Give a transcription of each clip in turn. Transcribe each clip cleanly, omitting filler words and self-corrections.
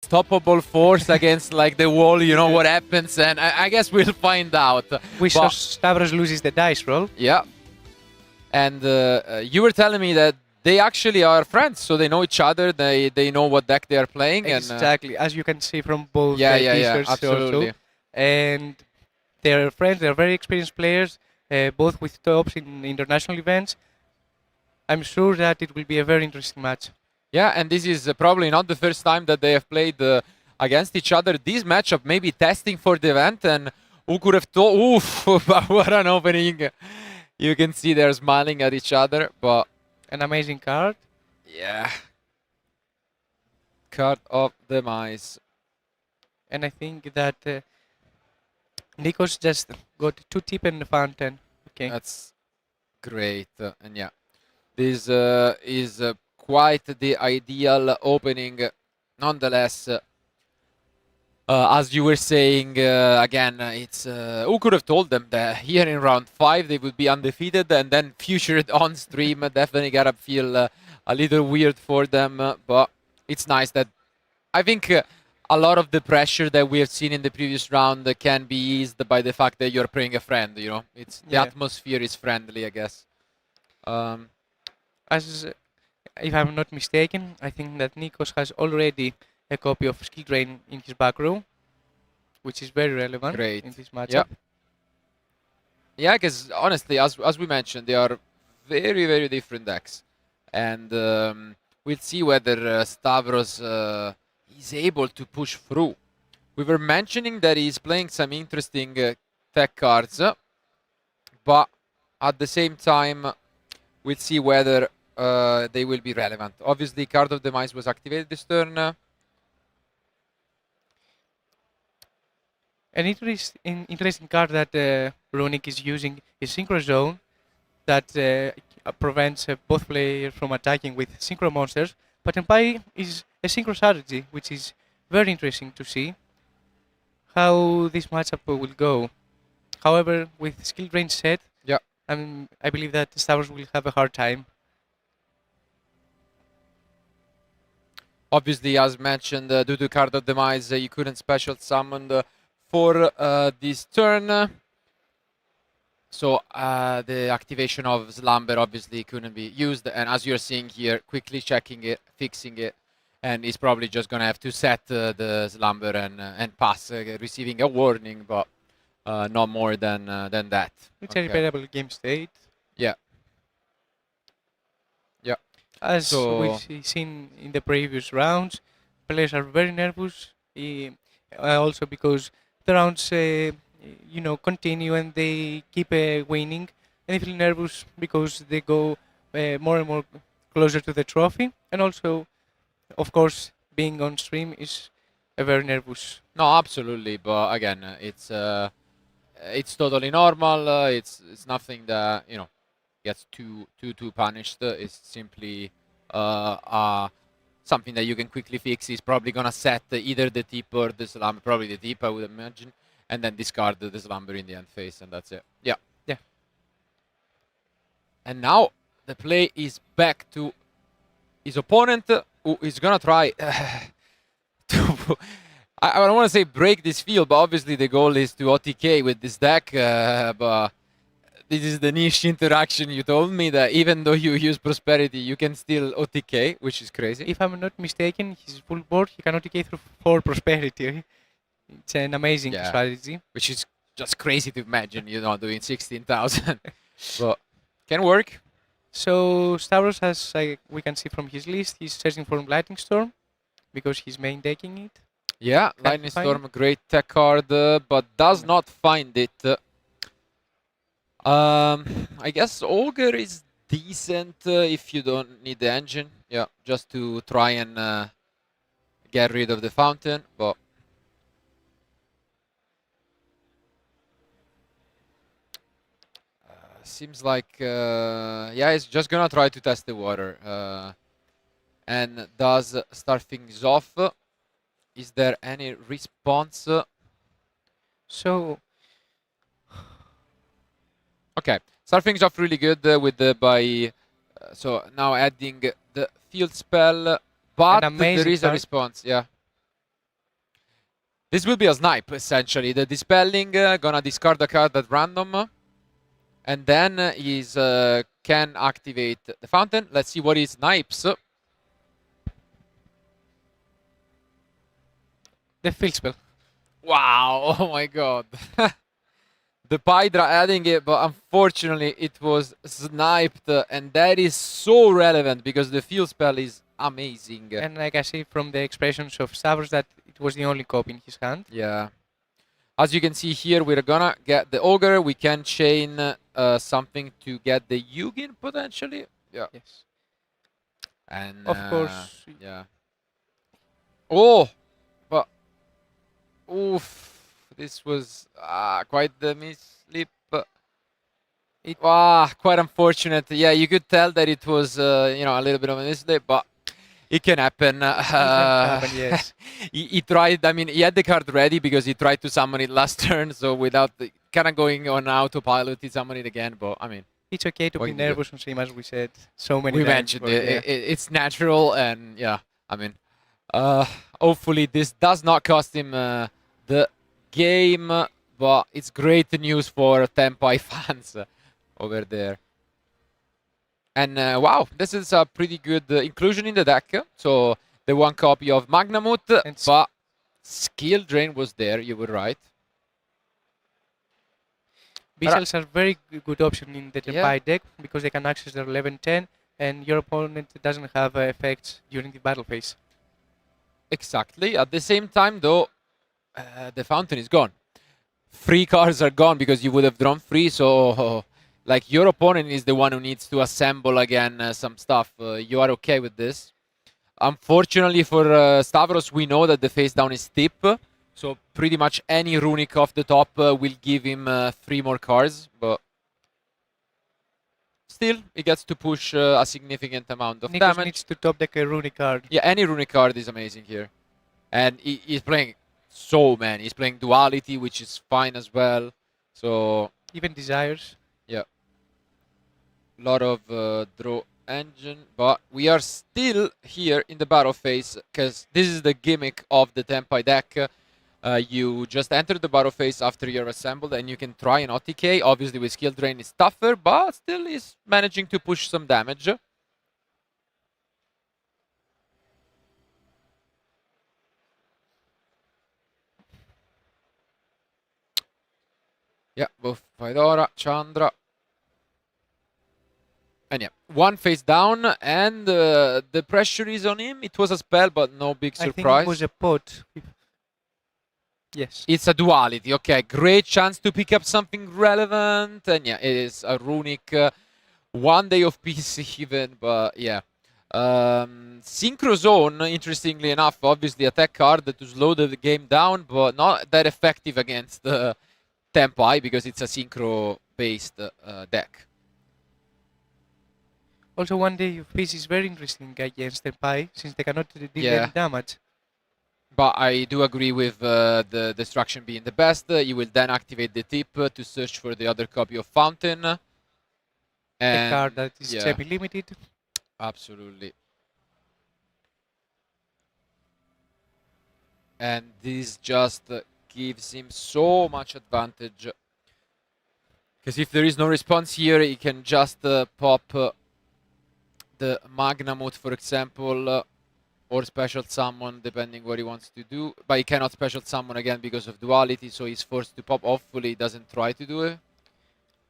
unstoppable force against like the wall, you know what happens, and I guess we'll find out. We saw Stavros loses the dice roll. Yeah. And you were telling me that they actually are friends, so they know each other, they know what deck they are playing. Exactly, as you can see from both t-shirts absolutely. Also. And they're friends, they're very experienced players, both with tops in international events. I'm sure that it will be a very interesting match. Yeah, and this is probably not the first time that they have played against each other. This matchup may be testing for the event, and who could have thought, oof, what an opening. You can see they're smiling at each other, but... An amazing card. Yeah. Card of the mice. And I think that Nikos just got too deep in the fountain. Okay. That's great, and yeah. This is quite the ideal opening. Nonetheless, as you were saying, again, it's who could have told them that here in round 5 they would be undefeated, and then featured on stream. Definitely gotta feel a little weird for them, but it's nice that I think a lot of the pressure that we have seen in the previous round can be eased by the fact that you're playing a friend. You know, it's the atmosphere is friendly, I guess. As if I'm not mistaken, I think that Nikos has already a copy of Skill Drain in his back row, which is very relevant in this matchup. Yeah, because honestly, as we mentioned, they are very, very different decks. And we'll see whether Stavros is able to push through. We were mentioning that he's playing some interesting tech cards, but at the same time, we'll see whether they will be relevant. Obviously, Card of the Mice was activated this turn. An interesting card that Runic is using is Synchro Zone, that prevents both players from attacking with Synchro monsters. But Empire is a Synchro strategy, which is very interesting to see how this matchup will go. However, with Skill Drain set, I believe that Stavros will have a hard time. Obviously, as mentioned, due to Card of the Mice, you couldn't special summon for this turn. So the activation of Slumber obviously couldn't be used. And as you're seeing here, quickly checking it, fixing it. And he's probably just going to have to set the Slumber and pass, receiving a warning, but not more than that. It's a repairable game state. Yeah. Yeah. As we've seen in the previous rounds, players are very nervous. Also because the rounds, continue and they keep winning. And they feel nervous because they go more and more closer to the trophy. And also, of course, being on stream is very nervous. No, absolutely. But again, it's totally normal. It's nothing that gets too punished. It's simply something that you can quickly fix. He's probably gonna set either the tip or the slumber, probably the tip, I would imagine, and then discard the slumber in the end phase, and that's it. Yeah. And now the play is back to his opponent, who is gonna try to I don't want to say break this field, but obviously the goal is to OTK with this deck. But this is the niche interaction. You told me that even though you use Prosperity, you can still OTK, which is crazy. If I'm not mistaken, his full board, he can OTK through 4 Prosperity. It's an amazing strategy. Which is just crazy to imagine, doing 16,000. But can work. So Stavros, as we can see from his list, he's searching for Lightning Storm because he's main decking it. Yeah, Lightning Storm, great tech card, but does not find it. I guess Ogre is decent if you don't need the engine. Yeah, just to try and get rid of the fountain, but seems like he's just gonna try to test the water and does start things off. Is there any response? So, okay, start things off really good with the so now adding the field spell, but there is a response. Yeah. This will be a snipe, essentially. The Dispelling, gonna discard a card at random. And then he's can activate the Fountain. Let's see what he snipes. The field spell. Wow, oh my god. The Pydra adding it, but unfortunately it was sniped. And that is so relevant because the field spell is amazing. And I can see from the expressions of Stavros that it was the only copy in his hand. Yeah. As you can see here, we're gonna get the Ogre. We can chain something to get the Yugin potentially. Yeah. Yes. And Of course. yeah. Oh, but oof, this was quite the mislip. Quite unfortunate. Yeah, you could tell that it was you know, a little bit of a mislip, but it can happen. Yes. He tried. I mean, he had the card ready because he tried to summon it last turn. So without kind of going on autopilot, he summoned it again. But I mean, It's okay to what be can you do? nervous on stream, as we said so many We times. mentioned but it. yeah. It's natural, and yeah, I mean, hopefully this does not cost him the game. But it's great news for Tempai fans over there. And wow, this is a pretty good inclusion in the deck. So the one copy of Magnamut, but Skill Drain was there, you were right. Visuals are very good option in the Yeah. Tempai deck because they can access their 11-10 and your opponent doesn't have effects during the battle phase. Exactly. At the same time, though, the Fountain is gone. Free cards are gone because you would have drawn free, so like your opponent is the one who needs to assemble again some stuff. You are okay with this. Unfortunately for Stavros, we know that the face down is steep, so pretty much any runic off the top will give him 3 more cards, but still he gets to push a significant amount of Nikos damage. needs to top deck a runic card. Yeah, any runic card is amazing here. And he's playing so many. He's playing Duality, which is fine as well. So Even Desires. yeah, a lot of draw engine, but we are still here in the battle phase because this is the gimmick of the Tempai deck. You just enter the battle phase after you're assembled and you can try an OTK. Obviously with skill drain it's tougher, but still is managing to push some damage. Yeah, both Fedora, Chandra. And yeah, one face down, and the pressure is on him. It was a spell, but no big surprise. I think it was a pot. Yes. It's a duality. Okay, great chance to pick up something relevant. And yeah, it is a runic. 1 day of peace even, but yeah. Synchro Zone, interestingly enough, obviously a tech card to slow the game down, but not that effective against Tempai because it's a synchro-based deck. Also, 1 day of peace is very interesting against Tempai since they cannot deal Yeah. any damage. But I do agree with the destruction being the best. You will then activate the tip to search for the other copy of Fountain. A card that is yeah, semi-limited. absolutely. And this just gives him so much advantage. Because if there is no response here, he can just pop the Magnamut, for example, or special summon, depending what he wants to do. But he cannot special summon again because of duality, so he's forced to pop. Hopefully he doesn't try to do it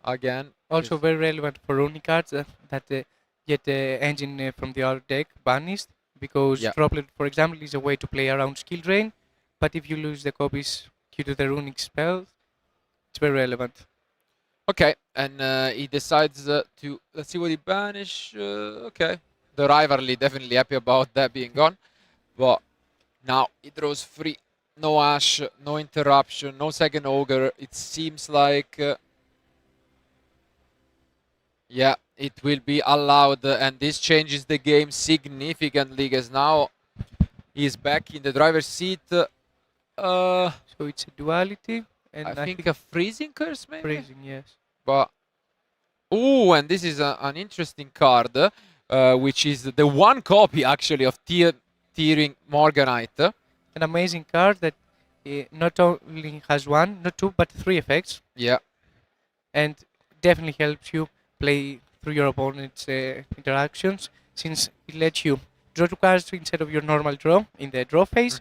again. Also very relevant for runic cards that get the engine from the other deck banished. Because Yeah. Droplet, for example, is a way to play around skill drain. But if you lose the copies due to the runic spell, it's very relevant. Okay, and he decides to, let's see what he banish. Okay, the rivalry definitely happy about that being gone, but now he draws free. No Ash, no interruption, no second ogre. It seems like, yeah, it will be allowed, and this changes the game significantly because now he's back in the driver's seat. So it's a duality, and I think a freezing curse maybe. freezing, yes. But ooh, and this is an interesting card, which is the one copy actually of Tearing Morganite. An amazing card that not only has one, not two, but three effects, Yeah. and definitely helps you play through your opponent's interactions, since it lets you draw two cards instead of your normal draw in the draw phase,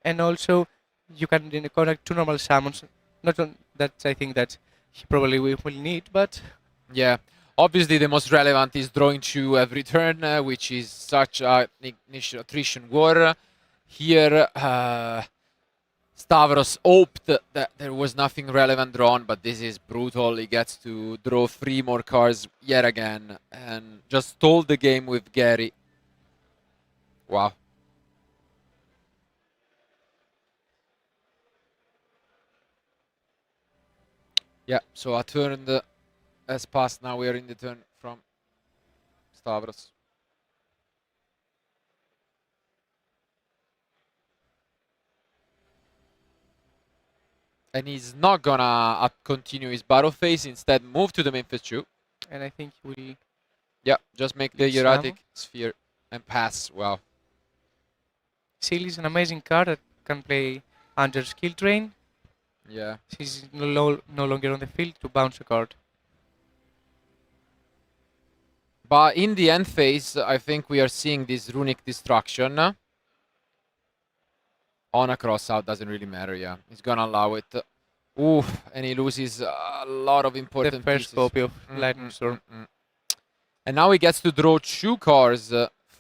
and also you can connect two normal summons. Not on that I think that he probably will need, but Yeah. Obviously, the most relevant is drawing two every turn, which is such a attrition war. Here, Stavros hoped that there was nothing relevant drawn, but this is brutal. He gets to draw 3 more cards yet again and just stole the game with Gary. Wow. Yeah, so a turn has passed. Now we are in the turn from Stavros. And he's not gonna continue his battle phase, instead move to the main phase 2. and I think he will. Yeah, just make the It's hieratic sphere and pass. Wow. Seal is an amazing card that can play under skill drain. Yeah. She's no longer on the field to bounce a card. But in the end phase, I think we are seeing this runic destruction. On a crossout, doesn't really matter, yeah. He's gonna allow it. Oof, and he loses a lot of The important first pieces. copy of Lightning Storm. And now he gets to draw 2 cards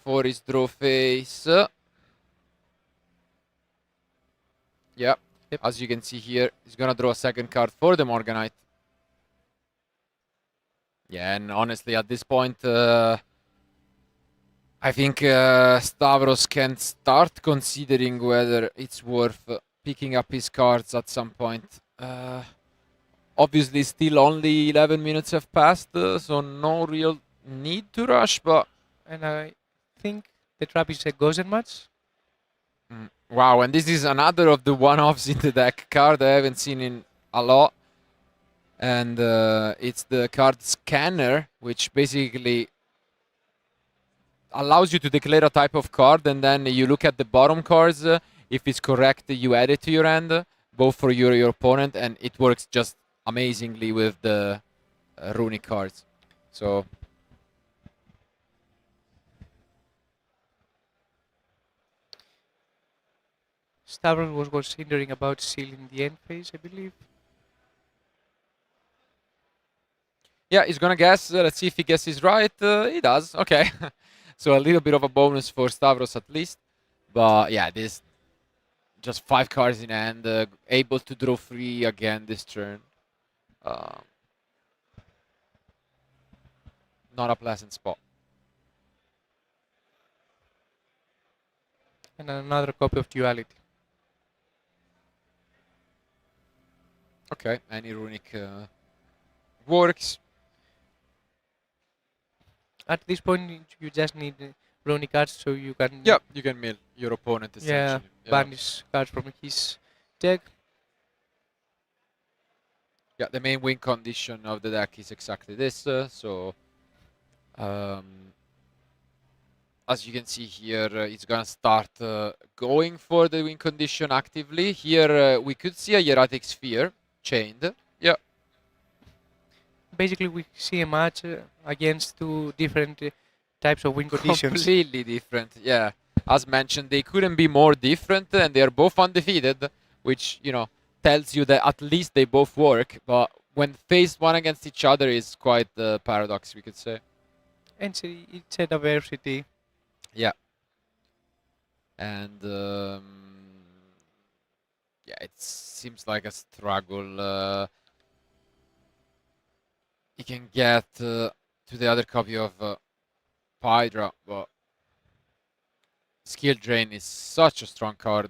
for his draw phase. Yeah, Yep. as you can see here, he's gonna draw a second card for the Morganite. Yeah, and honestly, at this point, I think Stavros can start considering whether it's worth picking up his cards at some point. Obviously, still only 11 minutes have passed, so no real need to rush, but... And I think the trap is a Gozen match. Wow, and this is another of the one-offs in the deck card I haven't seen in a lot. And it's the card Scanner, which basically allows you to declare a type of card, and then you look at the bottom cards. If it's correct, you add it to your hand, both for you or your opponent, and it works just amazingly with the runic cards. So Stavros was considering about Seal in the end phase, I believe. yeah, he's gonna guess. Let's see if he guesses right. He does. Okay. So a little bit of a bonus for Stavros at least. But yeah, this just 5 cards in hand, able to draw 3 again this turn. Not a pleasant spot. And another copy of Duality. Okay, any runic works. At this point, you just need runic cards so you can Yep, you can mill your opponent essentially. banish cards from his deck. Yeah, the main win condition of the deck is exactly this. As you can see here, it's gonna start going for the win condition actively. Here we could see a hieratic sphere chained. Yeah. Basically, we see a match against two different types of win conditions. Completely different, yeah. As mentioned, they couldn't be more different, and they are both undefeated, which, you know, tells you that at least they both work. But when faced one against each other is quite the paradox, we could say. And it's a diversity. Yeah. And yeah, it seems like a struggle. He can get to the other copy of Hydra, but Skill Drain is such a strong card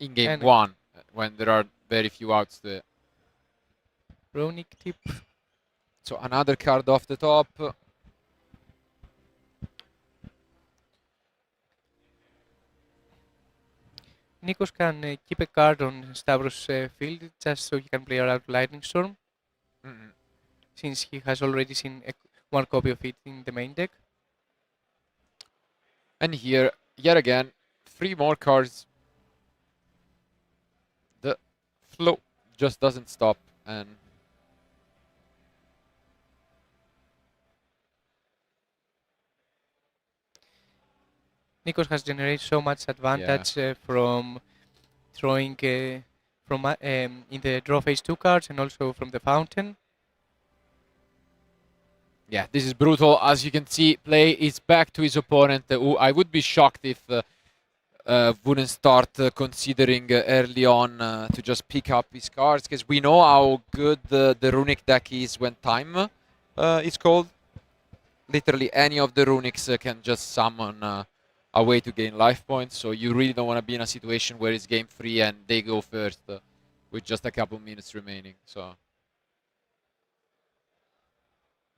in game And 1 when there are very few outs to it. Runic tip. So another card off the top. Nikos can keep a card on Stavros' field just so he can play around Lightning Storm, since he has already seen one copy of it in the main deck. And here, yet again, 3 more cards flow just doesn't stop. And Nikos has generated so much advantage from throwing from in the draw phase 2 cards and also from the fountain. yeah, this is brutal. As you can see, play is back to his opponent, who I would be shocked if wouldn't start considering early on to just pick up his cards, because we know how good the runic deck is when time is called. Literally any of the runics can just summon a way to gain life points, so you really don't want to be in a situation where it's game free and they go first with just a couple minutes remaining. So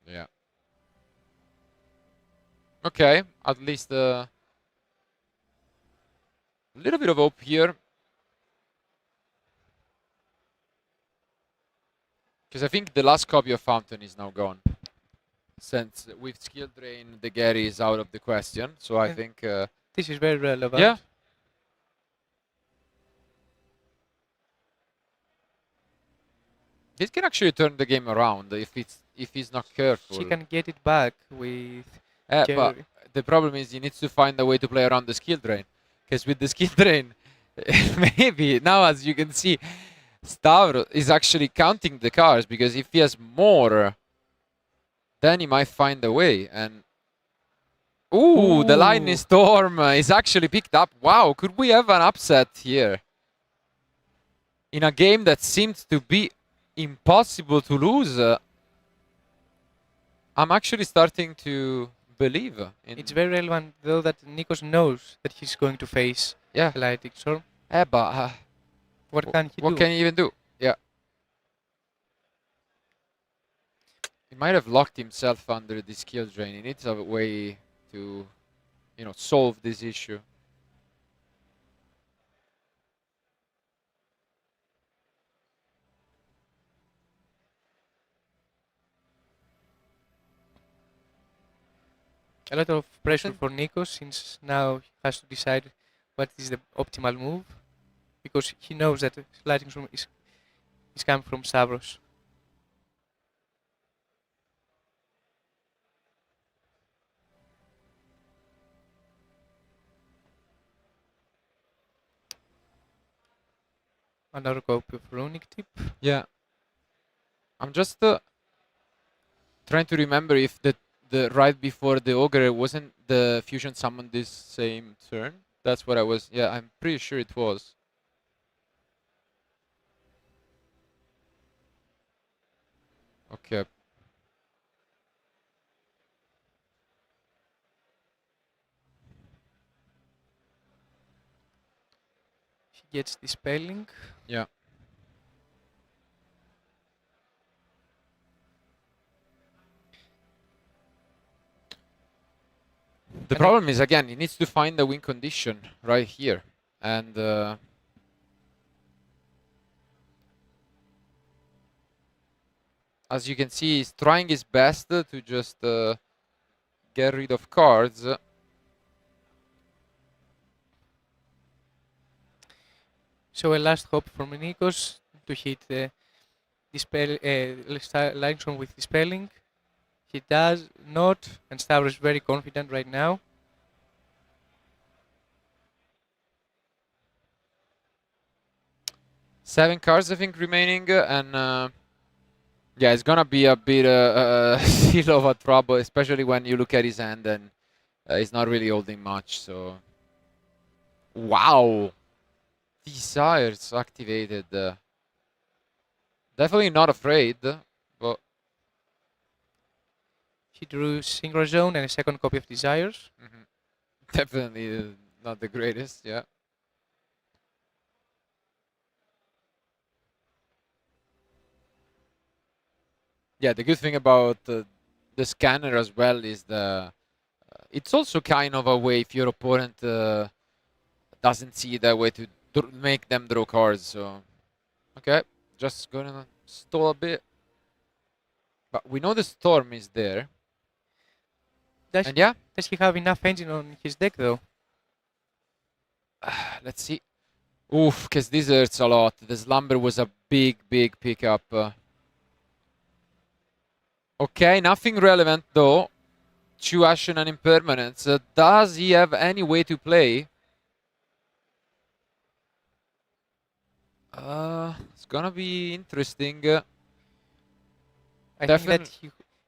yeah, okay, at least a little bit of hope here, because I think the last copy of Fountain is now gone, since with skill drain the Gary is out of the question. So I think this is very relevant. Yeah. This can actually turn the game around if he's not careful. She can get it back with But Gary. the problem is he needs to find a way to play around the skill drain, because with the skill drain, maybe now, as you can see, Stavros is actually counting the cards, because if he has more, then he might find a way. And ooh, the Lightning Storm is actually picked up. Wow, could we have an upset here in a game that seems to be impossible to lose? I'm actually starting to believe in... It's very relevant, though, that Nikos knows that he's going to face Yeah. the Lightning Storm. But What can he do? what can he even do? Yeah. He might have locked himself under the skill drain. He needs a way to, solve this issue. A lot of pressure for Nikos, since now he has to decide what is the optimal move, because he knows that Lightning Storm is coming from Stavros. Another copy of Runic Tip. Yeah. I'm just trying to remember if the right before the Ogre wasn't the fusion summon this same turn. That's what I was... Yeah, I'm pretty sure it was. Okay. He gets Dispelling. Yeah. The problem is, again, he needs to find the win condition right here. And as you can see, he's trying his best to just get rid of cards. So a last hope for Nikos to hit the Lightning Storm with Dispelling. He does not, and Stavros is very confident right now. Seven cards, I think, remaining, and yeah, it's gonna be a bit still of a trouble, especially when you look at his hand and he's not really holding much. So, wow, Desires activated. Definitely not afraid, but He drew Synchro Zone and a second copy of Desires. definitely not the greatest. Yeah. Yeah, the good thing about the scanner as well is it's also kind of a way if your opponent doesn't see that way to make them draw cards. So, okay, just gonna stall a bit. But we know the Storm is there. Does he have enough engine on his deck, though? Let's see. Oof, because this hurts a lot. The slumber was a big pickup. Okay, nothing relevant though. 2 Ashen and Impermanence. Does he have any way to play? It's gonna be interesting. I think that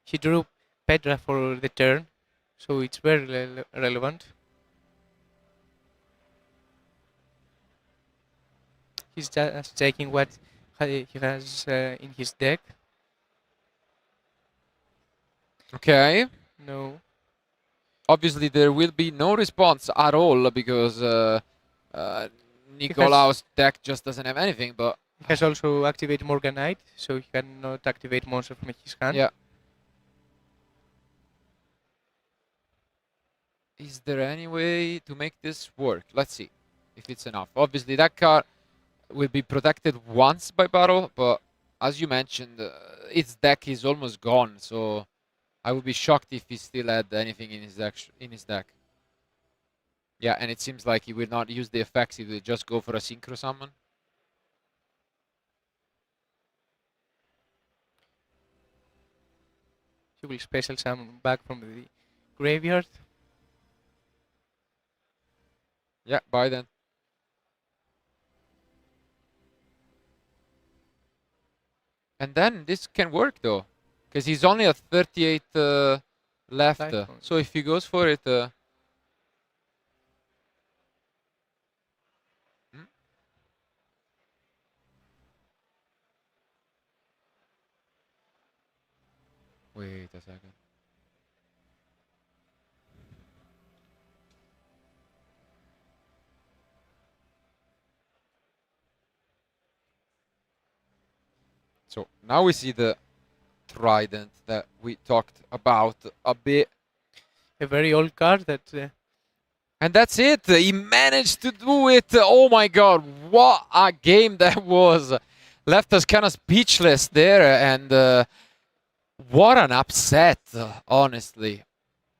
he drew Petra for the turn, so it's very relevant. He's just checking what he has in his deck. Okay. No. Obviously, there will be no response at all because Nicolaus' deck just doesn't have anything. But he has also activated Morganite, so he cannot activate monster from his hand. yeah. Is there any way to make this work? Let's see if it's enough. Obviously, that card will be protected once by battle, but as you mentioned, its deck is almost gone, so I would be shocked if he still had anything in his deck. Yeah, and it seems like he will not use the effects, he will just go for a synchro summon. He will special summon back from the graveyard. Yeah, by then. And then this can work though, because he's only at 38 left. So if he goes for it, wait a second. So now we see the Trident that we talked about a bit. A very old card that... and that's it. He managed to do it. Oh my god, what a game that was. Left us kind of speechless there, and what an upset, honestly.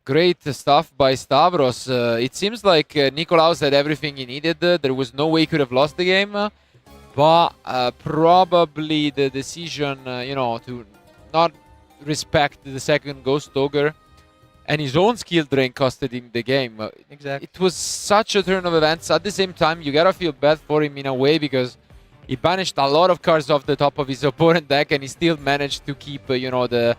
Great stuff by Stavros. It seems like Nicolaus had everything he needed. There was no way he could have lost the game. But probably the decision, to not respect the second Ghost Ogre and his own skill drain costed him the game. Exactly. It was such a turn of events. At the same time, you gotta feel bad for him in a way because he banished a lot of cards off the top of his opponent deck and he still managed to keep, the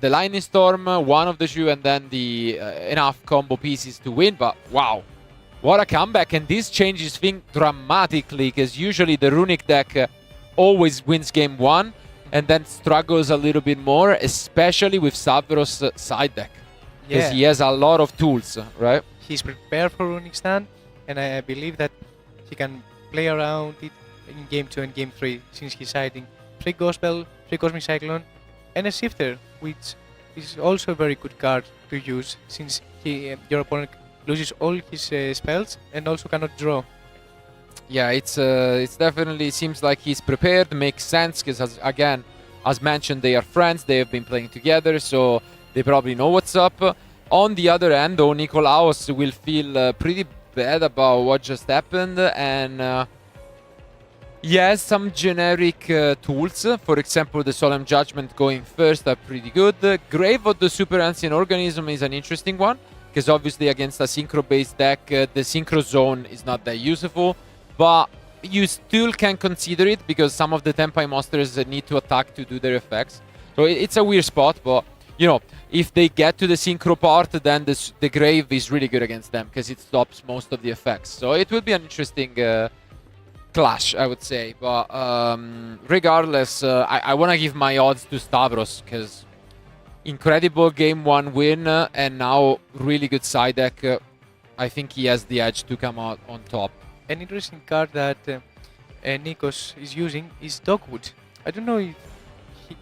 Lightning Storm, one of the shoe, and then the enough combo pieces to win. But wow, what a comeback. And this changes things dramatically because usually the Runic deck always wins game 1 and then struggles a little bit more, especially with Stavros' side deck. Because he has a lot of tools, right? He's prepared for Runic Stand, and I believe that he can play around it in game 2 and game 3, since he's siding 3 Gospel, 3 Cosmic Cyclone, and a Shifter, which is also a very good card to use, since your opponent loses all his spells and also cannot draw. Yeah, it's definitely seems like he's prepared. Makes sense because, again, as mentioned, they are friends. They have been playing together, so they probably know what's up. On the other end, though, Nicolaus will feel pretty bad about what just happened, and he has some generic tools. For example, the Solemn Judgment going first are pretty good. Grave of the Super Ancient Organism is an interesting one, because obviously against a synchro-based deck, the Synchro Zone is not that useful, but you still can consider it because some of the Tempai monsters need to attack to do their effects. So it's a weird spot, but if they get to the synchro part, then the Grave is really good against them because it stops most of the effects. So it will be an interesting clash, I would say. But regardless, I want to give my odds to Stavros because incredible game 1 win and now really good side deck. I think he has the edge to come out on top. An interesting card that Nikos is using is Dogwood. I don't know if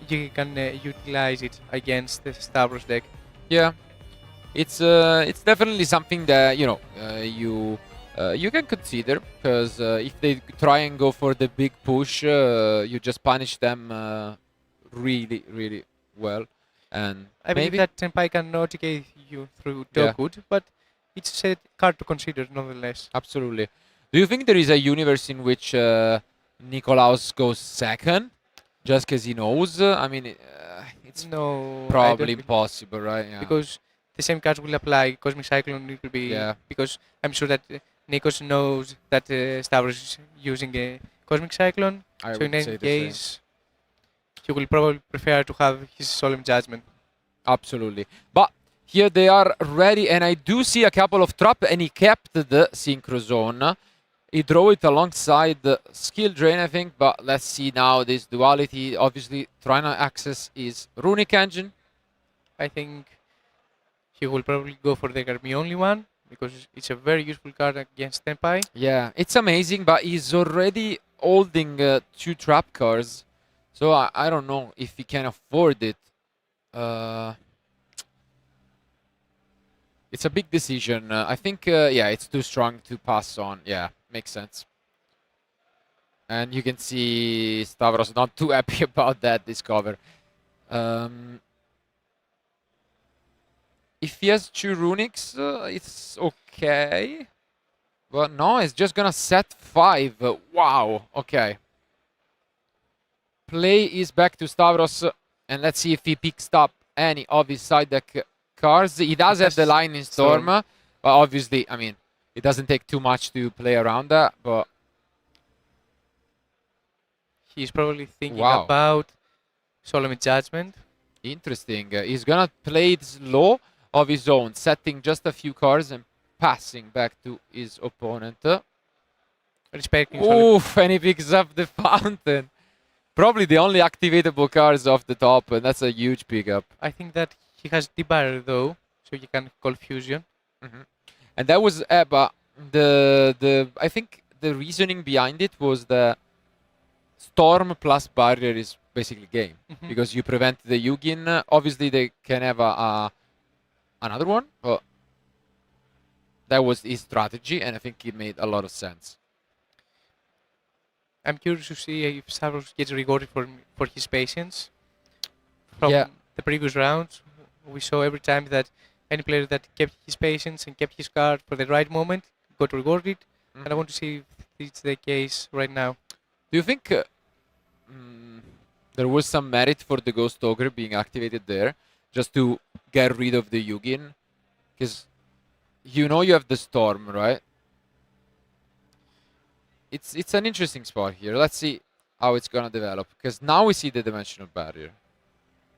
you can utilize it against the Stavros deck. Yeah, it's definitely something that you can consider because if they try and go for the big push, you just punish them really, really well. And I believe that Tempai can notificate you through Dogwood, but it's a card to consider nonetheless. Absolutely. Do you think there is a universe in which Nikolaos goes second, just because he knows? I mean, it's No, I probably don't impossible, right? Yeah. because the same cards will apply. Cosmic Cyclone it will be Yeah. because I'm sure that Nikos knows that Stavros is using a Cosmic Cyclone. I So would in any say the same. case, he will probably prefer to have his Solemn Judgment. Absolutely. But here they are ready, and I do see a couple of trap, and he kept the Synchro Zone. He drew it alongside the Skill Drain, I think, but let's see now this duality. Obviously, trying to access his Runic Engine. I think he will probably go for the Garmi only one because it's a very useful card against Tenpai. Yeah, it's amazing, but he's already holding 2 trap cards. So I don't know if he can afford it. It's a big decision. I think, yeah, it's too strong to pass on. Yeah, makes sense. And you can see Stavros not too happy about that discover. If he has 2 runics, it's okay. But no, it's just gonna set 5. Wow, okay. Play is back to Stavros, and let's see if he picks up any of his side deck cards. He does have the Lightning Storm, but obviously, I mean, it doesn't take too much to play around that, but... He's probably thinking Wow. about Solemn Judgment. Interesting. He's gonna play it slow of his own, setting just a few cards and passing back to his opponent. Respecting Solemn. Oof, and he picks up the Fountain. Probably the only activatable cards off the top, and that's a huge pickup. I think that he has Debarrier though, so he can call Fusion. And that was, but I think the reasoning behind it was the Storm plus Barrier is basically game. Because you prevent the Yugin. Obviously, they can have another one, but that was his strategy, and I think it made a lot of sense. I'm curious to see if Stavros gets rewarded for his patience. From Yeah. the previous rounds, we saw every time that any player that kept his patience and kept his card for the right moment got rewarded. And I want to see if it's the case right now. Do you think there was some merit for the Ghost Ogre being activated there, just to get rid of the Yugin? Because you know you have the Storm, right? It's an interesting spot here. Let's see how it's gonna develop. Because now we see the Dimensional Barrier.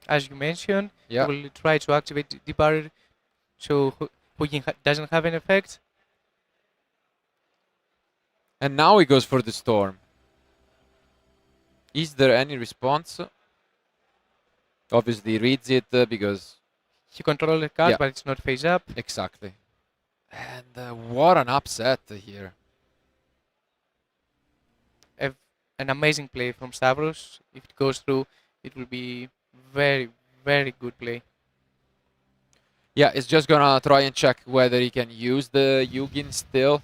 As you mentioned, Yeah. he will try to activate the barrier so Hugin doesn't have an effect. And now he goes for the Storm. Is there any response? Obviously he reads it because... He controls the card, Yeah. but it's not face up. Exactly. And what an upset here. An amazing play from Stavros. If it goes through, it will be very, very good play. Yeah, it's just gonna try and check whether he can use the Yugin still.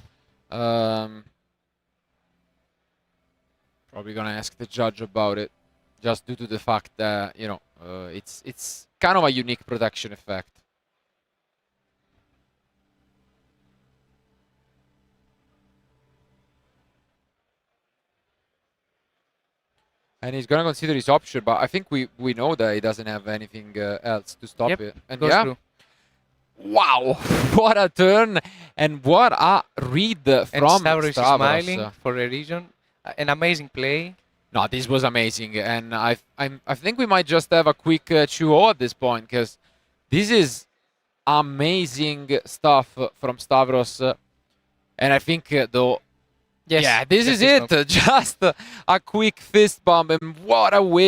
Probably gonna ask the judge about it, just due to the fact that, you know, it's kind of a unique protection effect. And he's gonna consider his option, but I think we know that he doesn't have anything else to stop Yep, it. And goes yeah, through. wow, what a turn and what a read And from Stavros is Stavros. smiling for a reason. An amazing play. No, this was amazing, and I think we might just have a quick 2-0 at this point, because this is amazing stuff from Stavros, and I think though, Yes, yeah, this is yes, it. Just a quick fist bump, and what a win.